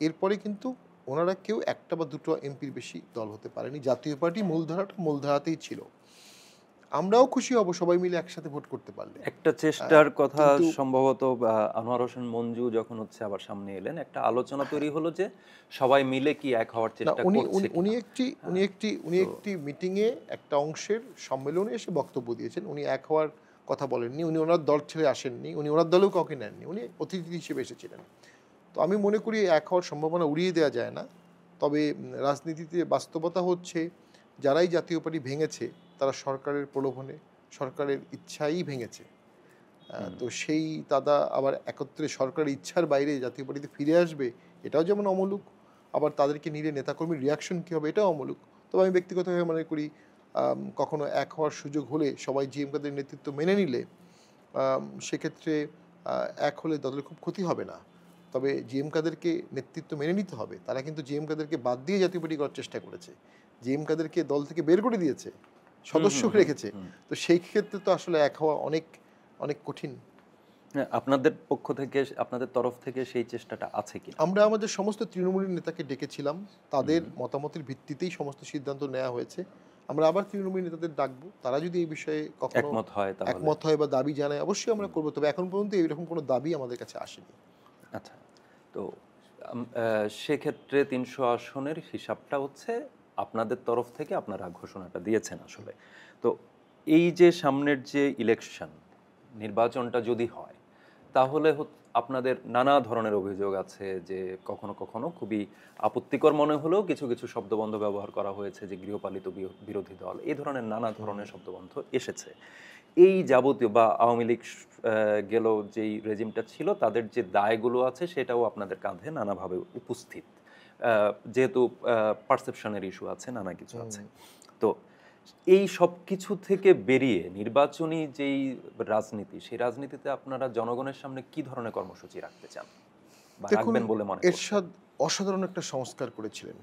এরপরে কিন্তু ওনারা কেউ একটা বা দুটো এমপির বেশি দল হতে পারেনি। জাতীয় পার্টি মূলধারাতেই ছিল। আমরাও খুশি হব সবাই মিলে একসাথে ভোট করতে পারলে। একটা চেষ্টার কথা কিন্তু সম্ভবত আনোয়ার হোসেন মঞ্জু যখন হচ্ছে আবার সামনে এলেন, একটা আলোচনা তৈরি হলো যে সবাই মিলে কি এক হওয়ার না, চেষ্টা উনি করছে উনি উনি কিনা। একটি উনি একটি উনি একটি মিটিংয়ে একটা অংশের সম্মেলনে এসে বক্তব্য দিয়েছেন। উনি এক হওয়ার কথা বলেননি, উনি ওনার দল ছেড়ে আসেননি, উনি ওনার দলেও কাউকে নেননি, উনি অতিথি হিসেবে এসেছিলেন। তো আমি মনে করি এক হওয়ার সম্ভাবনা উড়িয়ে দেওয়া যায় না। তবে রাজনীতিতে বাস্তবতা হচ্ছে যারাই জাতীয় পার্টি ভেঙেছে তারা সরকারের প্রলোভনে, সরকারের ইচ্ছাই ভেঙেছে। তো সেই তারা আবার একত্রে সরকারের ইচ্ছার বাইরে জাতীয় পার্টিতে ফিরে আসবে, এটাও যেমন অমূলক, আবার তাদেরকে নিয়ে নেতাকর্মীর রিয়াকশন কী হবে এটাও অমূলক। তবে আমি ব্যক্তিগতভাবে মনে করি কখনো এক হওয়ার সুযোগ হলে সবাই জিএম কাদের নেতৃত্ব মেনে নিলে সেক্ষেত্রে এক হলে দলের খুব ক্ষতি হবে না। তবে জিএম কাদেরকে নেতৃত্ব মেনে নিতে হবে। তারা কিন্তু জিএম কাদেরকে বাদ দিয়ে জাতীয় পার্টি করার চেষ্টা করেছে, জিএম কাদেরকে দল থেকে বের করে দিয়েছে, সদস্য রেখেছে। তো সেই ক্ষেত্রে তো আসলে এক হওয়া অনেক অনেক কঠিন। আপনাদের পক্ষ থেকে, আপনাদের তরফ থেকে সেই চেষ্টাটা আছে কি? আমরা আমাদের সমস্ত তৃণমূলের নেতাকে ডেকেছিলাম, তাদের মতামতের ভিত্তিতেই সমস্ত সিদ্ধান্ত নেওয়া হয়েছে। আমরা আবার তৃণমূল নেতাদের ডাকবো, তারা যদি এই বিষয়ে কখনো একমত হয় বা দাবি জানায় অবশ্যই আমরা করবো। তবে এখন পর্যন্ত এইরকম কোনো দাবি আমাদের কাছে আসেনি। আচ্ছা, তো সেক্ষেত্রে ৩০০ আসনের হিসাবটা হচ্ছে আপনাদের তরফ থেকে আপনারা ঘোষণাটা দিয়েছেন আসলে। তো এই যে সামনের যে ইলেকশন, নির্বাচনটা যদি হয়, তাহলে আপনাদের নানা ধরনের অভিযোগ আছে যে কখনো কখনো খুবই আপত্তিকর মনে হলেও কিছু কিছু শব্দবন্ধ ব্যবহার করা হয়েছে, যে গৃহপালিত বিরোধী দল, এই ধরনের নানা ধরনের শব্দবন্ধ এসেছে। এই যাবতীয় বা আওয়ামী লীগ গেল যেই রেজিমটা ছিল, তাদের যে দায়গুলো আছে সেটাও আপনাদের কাঁধে নানাভাবে উপস্থিত, যেহেতু পারসেপশনের ইস্যু আছে, নানা কিছু আছে। তো এই সব কিছু থেকে বেরিয়ে নির্বাচনী যেই রাজনীতি, সেই রাজনীতিতে আপনারা জনগণের সামনে কি ধরনের কর্মসূচি রাখতে চান বা রাখবেন বলে মনে করছেন? এরশাদ অসাধারণ একটা সংস্কার করেছিলেন।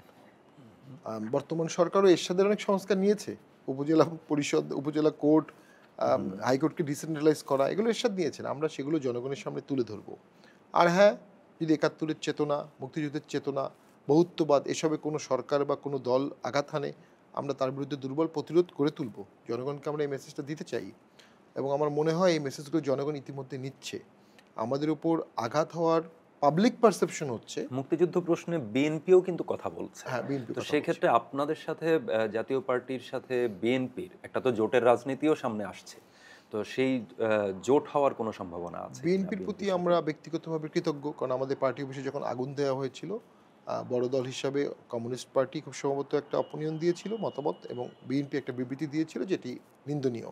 বর্তমান সরকারও এরশাদের অনেক সংস্কার নিয়েছে, উপজেলা পরিষদ, উপজেলা কোর্ট, হাইকোর্টকে ডিসেন্ট্রালাইজ করা, এগুলো এরশাদ নিয়েছেন। আমরা সেগুলো জনগণের সামনে তুলে ধরবো। আর হ্যাঁ, যদি ৭১-এর চেতনা, মুক্তিযুদ্ধের চেতনা, বহুত্ববাদ এসবে কোনো সরকার বা কোনো দল আঘাত হানে, আমরা তার বিরুদ্ধে দুর্বল প্রতিরোধ করে তুলব। জনগণকে আমরা এই মেসেজটা দিতে চাই এবং আমার মনে হয় এই মেসেজগুলো জনগণ ইতিমধ্যে নিচ্ছে। আমাদের উপর আঘাত হওয়ার পাবলিক পারসেপশন হচ্ছে। মুক্তিযুদ্ধ প্রশ্নে বিএনপিও কিন্তু কথা বলছে। হ্যাঁ, বিএনপি তো সেই ক্ষেত্রে আপনাদের সাথে জাতীয় পার্টির সাথে বিএনপির একটা তো জোটের রাজনীতিও সামনে আসছে, তো সেই জোট হওয়ার কোনো সম্ভাবনা আছে? বিএনপির প্রতি আমরা ব্যক্তিগতভাবে কৃতজ্ঞ, কারণ আমাদের পার্টি অফিসে যখন আগুন দেওয়া হয়েছিল, বড় দল হিসাবে কমিউনিস্ট পার্টি খুব সম্ভবত একটা অপিনিয়ন দিয়েছিল, মতামত, এবং বিএনপি একটা বিবৃতি দিয়েছিল যেটি নিন্দনীয়।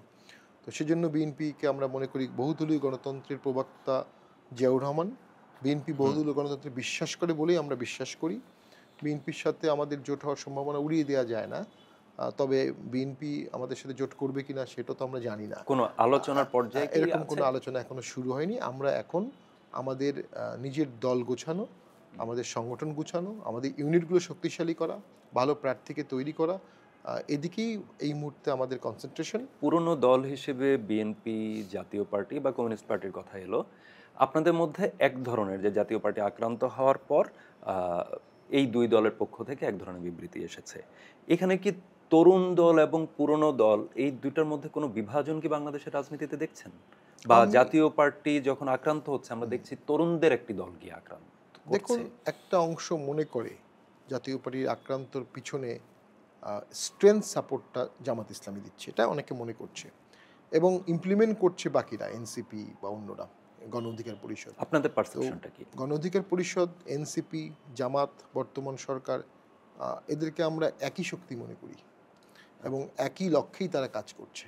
তো সেজন্য বিএনপিকে আমরা মনে করি, বহুদলীয় গণতন্ত্রের প্রবক্তা জিয়াউর রহমান বিএনপি বহুদলীয় গণতন্ত্রে বিশ্বাস করে বলেই আমরা বিশ্বাস করি। বিএনপির সাথে আমাদের জোট হওয়ার সম্ভাবনা উড়িয়ে দেওয়া যায় না। তবে বিএনপি আমাদের সাথে জোট করবে কিনা সেটা তো আমরা জানি না। কোনো আলোচনার পর্যায়ে এরকম কোনো আলোচনা এখনো শুরু হয়নি। আমরা এখন আমাদের নিজের দল গোছানো, আমাদের সংগঠন গোছানো, আমাদের ইউনিটগুলো শক্তিশালী করা, ভালো প্রার্থীকে তৈরি করা, এদিকেই এই মুহূর্তে আমাদের কনসেন্ট্রেশন। পুরনো দল হিসেবে বিএনপি, জাতীয় পার্টি বা কমিউনিস্ট পার্টির কথা এলো, আপনাদের মধ্যে এক ধরনের, যে জাতীয় পার্টি আক্রান্ত হওয়ার পর এই দুই দলের পক্ষ থেকে এক ধরনের বিবৃতি এসেছে। এখানে কি তরুণ দল এবং পুরনো দল এই দুইটার মধ্যে কোনো বিভাজন কি বাংলাদেশের রাজনীতিতে দেখছেন? বা জাতীয় পার্টি যখন আক্রান্ত হচ্ছে আমরা দেখছি তরুণদের একটি দল গিয়ে আক্রান্ত দেখুন, করছে। একটা অংশ মনে করে জাতীয় পার্টির আক্রান্তর পিছনে স্ট্রেংথ সাপোর্টটা জামাত ইসলামী দিচ্ছে, এটা অনেকে মনে করছে, এবং ইমপ্লিমেন্ট করছে বাকিরা, এনসিপি বা অন্যরা, গণ অধিকার পরিষদ। আপনাদের পারসেপশনটা কি? গণ অধিকার পরিষদ, এনসিপি, জামাত, বর্তমান সরকার, এদেরকে আমরা একই শক্তি মনে করি এবং একই লক্ষ্যেই তারা কাজ করছে।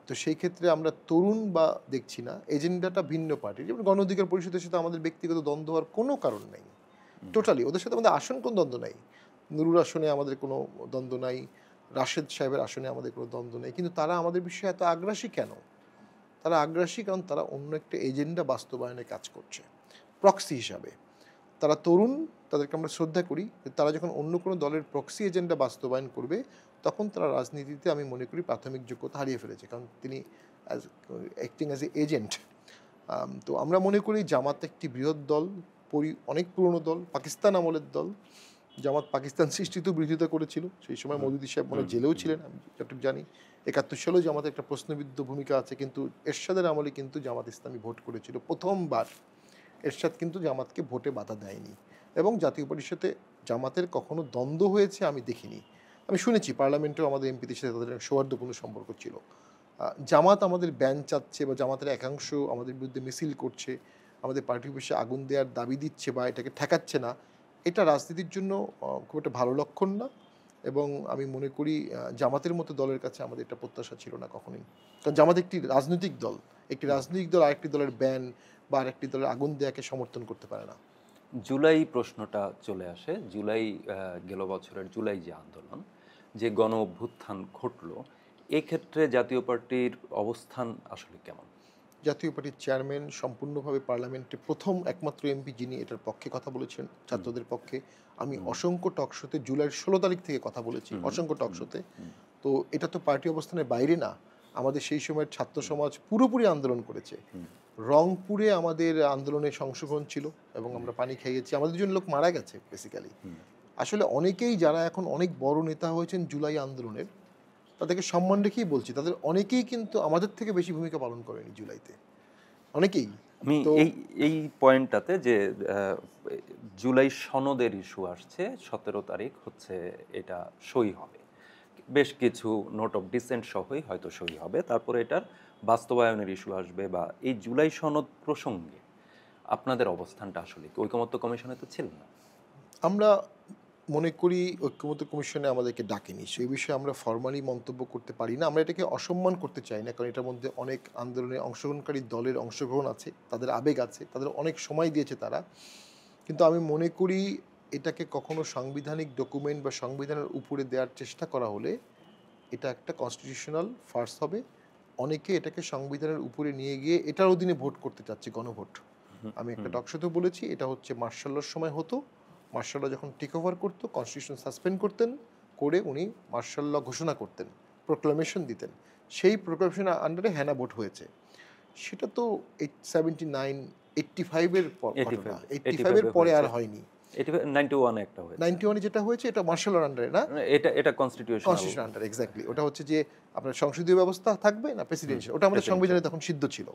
তো সেই ক্ষেত্রে আমরা তরুণ বা দেখছি না, এজেন্ডাটা ভিন্ন পার্টির। যেমন গণ অধিকার পরিষদের সাথে আমাদের ব্যক্তিগত দ্বন্দ্ব হওয়ার কোনো কারণ নেই, টোটালি। ওদের সাথে আমাদের আসন কোনো দ্বন্দ্ব নাই, নুরুর আসনে আমাদের কোনো দ্বন্দ্ব নাই, রাশেদ সাহেবের আসনে আমাদের কোনো দ্বন্দ্ব নেই। কিন্তু তারা আমাদের বিষয়ে এত আগ্রাসী কেন? তারা আগ্রাসী কারণ তারা অন্য একটা এজেন্ডা বাস্তবায়নে কাজ করছে প্রক্সি হিসাবে। তারা তরুণ, তাদেরকে আমরা শ্রদ্ধা করি। তারা যখন অন্য কোনো দলের প্রক্সি এজেন্ডা বাস্তবায়ন করবে তখন তারা রাজনীতিতে, আমি মনে করি, প্রাথমিক যোগ্যতা হারিয়ে ফেলেছে, কারণ তিনি অ্যাক্টিং অ্যাজ এ এজেন্ট। তো আমরা মনে করি জামাত একটি বৃহৎ দল, অনেক পুরনো দল, পাকিস্তান আমলের দল। জামাত পাকিস্তান সৃষ্টিতেও বিরোধিতা করেছিল, সেই সময় মওদুদি সাহেব মনে জেলেও ছিলেন, আমি যতটুকু জানি। 71 সালেও জামাতের একটা প্রশ্নবিদ্ধ ভূমিকা আছে, কিন্তু এরশাদের আমলে কিন্তু জামাত ইসলামী ভোট করেছিল প্রথমবার। এরশাদ কিন্তু জামাতকে ভোটে বাধা দেয়নি, এবং জাতীয় পরিষদে জামাতের কখনো দ্বন্দ্ব হয়েছে আমি দেখিনি। আমি শুনেছি পার্লামেন্টেও আমাদের এমপিদের সাথে তাদের সৌহার্দ্যপূর্ণ সম্পর্ক ছিল। জামাত আমাদের ব্যান চাচ্ছে বা জামাতের একাংশ আমাদের বিরুদ্ধে মিছিল করছে, আমাদের পার্টি অফিসে আগুন দেওয়ার দাবি দিচ্ছে বা এটাকে ঠেকাচ্ছে না, এটা রাজনীতির জন্য খুব একটা ভালো লক্ষণ না। এবং আমি মনে করি জামাতের মতো দলের কাছে আমাদের এটা প্রত্যাশা ছিল না কখনোই, কারণ জামাত একটি রাজনৈতিক দল। একটি রাজনৈতিক দল আরেকটি দলের ব্যান বা আরেকটি দলের আগুন দেয়াকে সমর্থন করতে পারে না। জুলাই প্রশ্নটা চলে আসে। জুলাই, গেল বছরের জুলাই যে আন্দোলন, যে গণ অভ্যুত্থান ঘটলো, এক্ষেত্রে জাতীয় পার্টির অবস্থান আসলে কেমন? জাতীয় পার্টির চেয়ারম্যান সম্পূর্ণভাবে পার্লামেন্টে প্রথম একমাত্র এমপি যিনি এটার পক্ষে কথা বলেছেন, ছাত্রদের পক্ষে। আমি অসংখ্য টকশোতে জুলাইয়ের 16 তারিখ থেকে কথা বলেছি, অসংখ্য টকশোতে। তো এটা তো পার্টি অবস্থানের বাইরে না। আমাদের সেই সময়ের ছাত্র সমাজ পুরোপুরি আন্দোলন করেছে। রংপুরে আমাদের আন্দোলনে অংশগ্রহণ ছিল এবং আমরা পানি খাইয়েছি, আমাদের জন্য লোক মারা গেছে বেসিক্যালি। আসলে অনেকেই যারা এখন অনেক বড় নেতা হয়েছেন জুলাই আন্দোলনের, তাদেরকে সম্মান রেখেই বলছি, তাদের অনেকেই কিন্তু আমাদের থেকে বেশি ভূমিকা পালন করেনি জুলাইতে, অনেকেই। আমি তো এই পয়েন্টটাতে, যে জুলাই সনদের ইস্যু আসছে, 17 তারিখ হচ্ছে এটা সই হবে, বেশ কিছু নোট অফ ডিসেন্ট সহই হয়তো সই হবে, তারপরে এটার বাস্তবায়নের ইস্যু আসবে, বা এই জুলাই সনদ প্রসঙ্গে আপনাদের অবস্থানটা আসলে কি? ঐকমত্য কমিশনে তো ছিল না। আমরা মনে করি ঐক্যমত্য কমিশনে আমাদেরকে ডাকেনি, সেই বিষয়ে আমরা ফর্মালি মন্তব্য করতে পারি না। আমরা এটাকে অসম্মান করতে চাই না, কারণ এটার মধ্যে অনেক আন্দোলনে অংশগ্রহণকারী দলের অংশগ্রহণ আছে, তাদের আবেগ আছে, তাদের অনেক সময় দিয়েছে তারা। কিন্তু আমি মনে করি এটাকে কখনো সাংবিধানিক ডকুমেন্ট বা সংবিধানের উপরে দেওয়ার চেষ্টা করা হলে এটা একটা কনস্টিটিউশনাল ফার্স হবে। অনেকে এটাকে সংবিধানের উপরে নিয়ে গিয়ে এটার অধীনে ভোট করতে চাচ্ছে, গণভোট। আমি একটা টকশোতে বলেছি, এটা হচ্ছে মার্শাল্লার সময় হতো। মার্শাল্লাহ যখন টেক ওভার করতো, কনস্টিটিউশন সাসপেন্ড করতেন, করে উনি মার্শাল্লাহ ঘোষণা করতেন, প্রোক্লামেশন দিতেন। সেই প্রোক্লামেশনের আন্ডারে হ্যানা ভোট হয়েছে। সেটা তো 79, 85-এর ঘটনা, 85-এর পরে আর হয়নি। 91 একটা হয়েছে। 91-এ যেটা হয়েছে এটা মার্শাল্লার আন্ডারে না, এটা কনস্টিটিউশন আন্ডার, এক্স্যাক্টলি। ওটা হচ্ছে যে আপনার সংসদীয় ব্যবস্থা থাকবে না প্রেসিডেন্সিয়াল, ওটা আমাদের সংবিধানে তখন সিদ্ধ ছিল।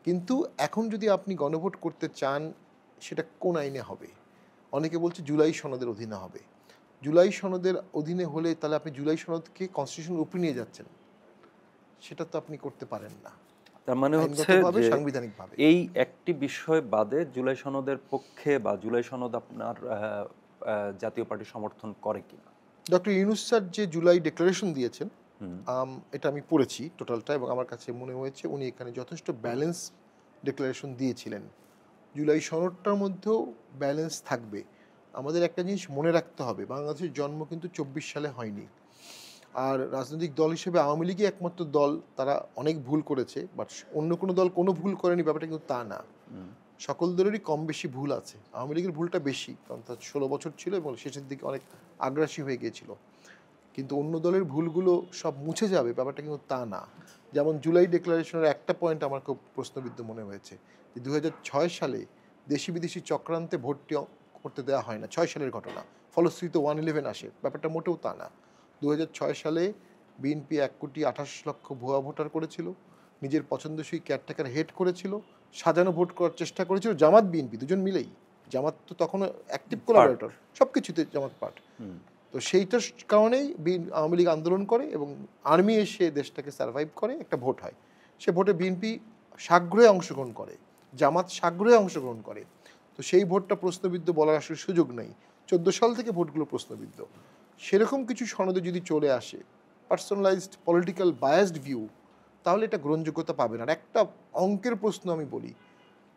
কিন্তু এখন যদি আপনি গণভোট করতে চান, সেটা কোন আইনে হবে? অনেকে বলছে জুলাই সনদের অধীনে হবে। জুলাই সনদের অধীনে হলে তাহলে আপনি জুলাই সনদকে কনস্টিটিউশনের উপরে নিয়ে যাচ্ছেন, সেটা তো আপনি করতে পারেন না। তার মানে হচ্ছে যে সাংবিধানিকভাবে এই একটি বিষয় বাদে জুলাই সনদের পক্ষে বা জুলাই সনদ আপনার জাতীয় পার্টি সমর্থন করে কিনা? ডক্টর ইউনূস স্যার যে জুলাই ডিক্লারেশন দিয়েছেন, এটা আমি পড়েছি টোটালটা, এবং আমার কাছে মনে হয়েছে উনি এখানে যথেষ্ট ব্যালেন্স ডিক্লারেশন দিয়েছিলেন। জুলাই সনদটার মধ্যেও ব্যালেন্স থাকবে। আমাদের একটা জিনিস মনে রাখতে হবে, বাংলাদেশের জন্ম কিন্তু 24 সালে হয়নি। আর রাজনৈতিক দল হিসেবে আওয়ামী লীগই একমাত্র দল, তারা অনেক ভুল করেছে, বাট অন্য কোনো দল কোনো ভুল করেনি ব্যাপারটা কিন্তু তা না। সকল দলেরই কম বেশি ভুল আছে। আওয়ামী লীগের ভুলটা বেশি, কারণ তার 16 বছর ছিল এবং শেষের দিকে অনেক আগ্রাসী হয়ে গিয়েছিল। কিন্তু অন্য দলের ভুলগুলো সব মুছে যাবে ব্যাপারটা কিন্তু তা না। যেমন জুলাই ডিক্লারেশনের একটা পয়েন্ট আমার খুব প্রশ্নবিদ্ধ মনে হয়েছে, যে 2006 সালে দেশি বিদেশি চক্রান্তে ভোটটি করতে দেওয়া হয় না, 6 সালের ঘটনা, ফলশ্রুতিতে 111 আসে, ব্যাপারটা মোটেও তা না। 2006 সালে বিএনপি 1,28,00,000 ভুয়া ভোটার করেছিল, নিজের পছন্দসই কেয়ারটেকার হেড করেছিল, সাজানো ভোট করার চেষ্টা করেছিল জামাত বিএনপি দুজন মিলেই। জামাত তো তখনও অ্যাক্টিভ কোলাবোরেটর, সব কিছুতে জামাত পার্ট। তো সেইটার কারণেই আওয়ামী লীগ আন্দোলন করে এবং আর্মি এসে দেশটাকে সার্ভাইভ করে, একটা ভোট হয়। সে ভোটে বিএনপি সাগ্রহে অংশগ্রহণ করে, জামাত সাগ্রহে অংশগ্রহণ করে। তো সেই ভোটটা প্রশ্নবিদ্ধ বলার আসলে সুযোগ নেই। 14 সাল থেকে ভোটগুলো প্রশ্নবিদ্ধ। সেরকম কিছু সনদে যদি চলে আসে পার্সোনালাইজড পলিটিক্যাল বায়াসড ভিউ, তাহলে এটা গ্রহণযোগ্যতা পাবে না। আর একটা অঙ্কের প্রশ্ন আমি বলি,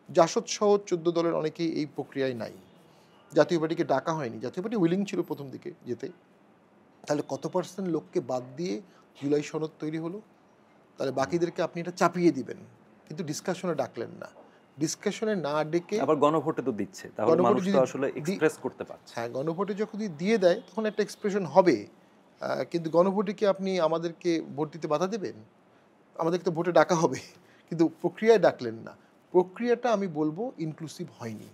জাসদ সহ 14 দলের অনেকেই এই প্রক্রিয়ায় নাই। জাতীয় পার্টিকে ডাকা হয়নি, জাতীয় পার্টি উইলিং ছিল প্রথম দিকে যেতে। তাহলে কত পার্সেন্ট লোককে বাদ দিয়ে জুলাই সনদ তৈরি হলো? তাহলে বাকিদেরকে আপনি এটা চাপিয়ে দিবেন, কিন্তু ডিসকাশনে ডাকলেন না। ডিসকাশনে না ডেকে আবার গণভোটে তো দিচ্ছে, তাহলে মানুষ তো আসলে এক্সপ্রেস করতে পারছে। হ্যাঁ, গণভোটে যখন দিয়ে দেয় তখন একটা এক্সপ্রেশন হবে, কিন্তু গণভোটে কি আপনি আমাদেরকে ভোট দিতে বাধা দেবেন? আমাদেরকে তো ভোটে ডাকা হবে, কিন্তু প্রক্রিয়ায় ডাকলেন না। প্রক্রিয়াটা আমি বলবো ইনক্লুসিভ হয়নি।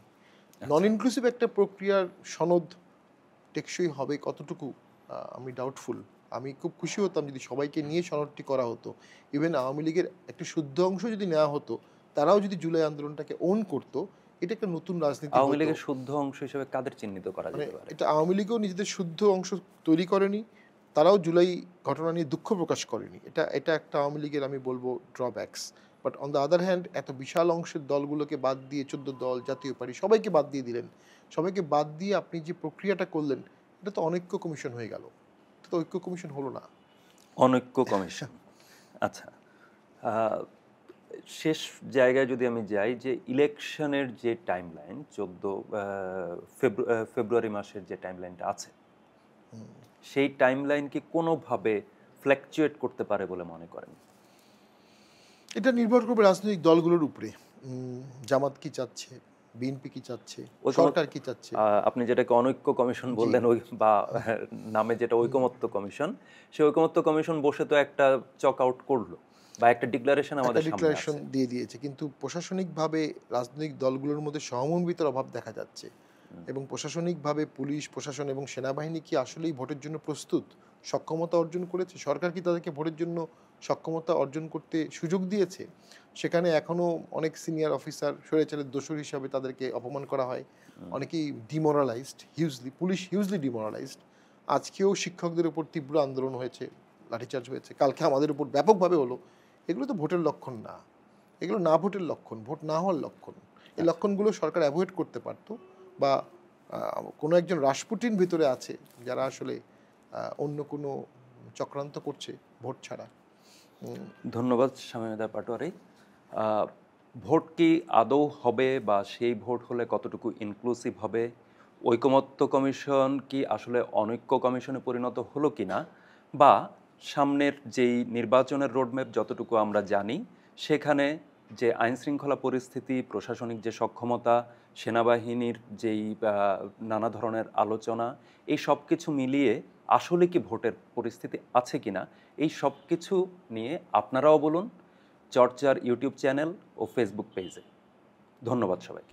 নন ইনক্লুসিভ একটা প্রক্রিয়ার সনদ টেকসই হবে কতটুকু আমি ডাউটফুল। আমি খুব খুশি হতাম যদি সবাইকে নিয়ে সনদটি করা হতো। ইভেন আওয়ামী লীগের একটা শুদ্ধ অংশ যদি নেওয়া হতো, তারাও যদি জুলাই আন্দোলনটাকে ওন করতো, এটা একটা নতুন রাজনীতি আওয়ামী হতো। লীগের শুদ্ধ অংশ হিসেবে কাদের চিহ্নিত করা মানে যেতে পারে? এটা আওয়ামী লীগও নিজেদের শুদ্ধ অংশ তৈরি করেনি, তারাও জুলাই ঘটনা নিয়ে দুঃখ প্রকাশ করেনি। এটা একটা আওয়ামী লীগের আমি বলবো drawbacks. But on the other hand এত বিশাল অংশের দলগুলোকে বাদ দিয়ে 14 দল, জাতীয় পার্টি সবাইকে বাদ দিয়ে দিলেন। সবাইকে বাদ দিয়ে আপনি যে প্রক্রিয়াটা করলেন, এটা তো অনৈক্য কমিশন হয়ে গেল, এটা তো ঐক্য কমিশন হলো না। অনৈক্য কমিশন। আচ্ছা, শেষ জায়গায় যদি আমি যাই, যে ইলেকশনের যে টাইমলাইন 14 ফেব্রুয়ারি মাসের যে টাইমলাইনটা আছে, সেই টাইমলাইন কি কোনোভাবে ফ্ল্যাকচুয়েট করতে পারে বলে মনে করেন? এটা নির্ভর করবে রাজনৈতিক দলগুলোর উপরে। জামাত কি চাচ্ছে, বিএনপি কি চাচ্ছে, সরকার কি চাচ্ছে। আপনি যেটাকে অনৈক্য কমিশন বললেন, ওই বা নামে যেটা ঐকমত্য কমিশন, সেই ঐকমত্য কমিশন বসে তো একটা চক আউট করলো বা একটা ডিক্লারেশন আমাদের সামনে ডিক্লারেশন আছে। দিয়ে দিয়েছে, কিন্তু প্রশাসনিকভাবে রাজনৈতিক দলগুলোর মধ্যে সহমর্মিতার অভাব দেখা যাচ্ছে। এবং প্রশাসনিকভাবে পুলিশ প্রশাসন এবং সেনাবাহিনী কি আসলেই ভোটের জন্য প্রস্তুত, সক্ষমতা অর্জন করেছে? সরকার কি তাদেরকে ভোটের জন্য সক্ষমতা অর্জন করতে সুযোগ দিয়েছে? সেখানে এখনও অনেক সিনিয়র অফিসার স্বৈরাচারের দোসর হিসাবে তাদেরকে অপমান করা হয়। অনেকেই demoralised, hugely, police hugely demoralised. আজকেও শিক্ষকদের উপর তীব্র আন্দোলন হয়েছে, লাঠিচার্জ হয়েছে, কালকে আমাদের উপর ব্যাপকভাবে হলো। এগুলো তো ভোটের লক্ষণ না, এগুলো না ভোটের লক্ষণ, ভোট না হওয়ার লক্ষণ। এই লক্ষণগুলো সরকার অ্যাভয়েড করতে পারতো, বা কোনো একজন রাসপুটিন ভিতরে আছে যারা আসলে অন্য কোনো চক্রান্ত করছে ভোট ছাড়া। ধন্যবাদ শামীমা পাটোয়ারি। ভোট কি আদৌ হবে, বা সেই ভোট হলে কতটুকু ইনক্লুসিভ হবে? ঐকমত্য কমিশন কি আসলে অনৈক্য কমিশনে পরিণত হলো কিনা, বা সামনের যেই নির্বাচনের রোডম্যাপ যতটুকু আমরা জানি, সেখানে যে আইনশৃঙ্খলা পরিস্থিতি, প্রশাসনিক যে সক্ষমতা, সেনাবাহিনীর যেই নানা ধরনের আলোচনা, এই সব কিছু মিলিয়ে আসলে কি ভোটের পরিস্থিতি আছে কিনা, এই সব কিছু নিয়ে আপনারাও বলুন চর্চার ইউটিউব চ্যানেল ও ফেসবুক পেজে। ধন্যবাদ সবাইকে।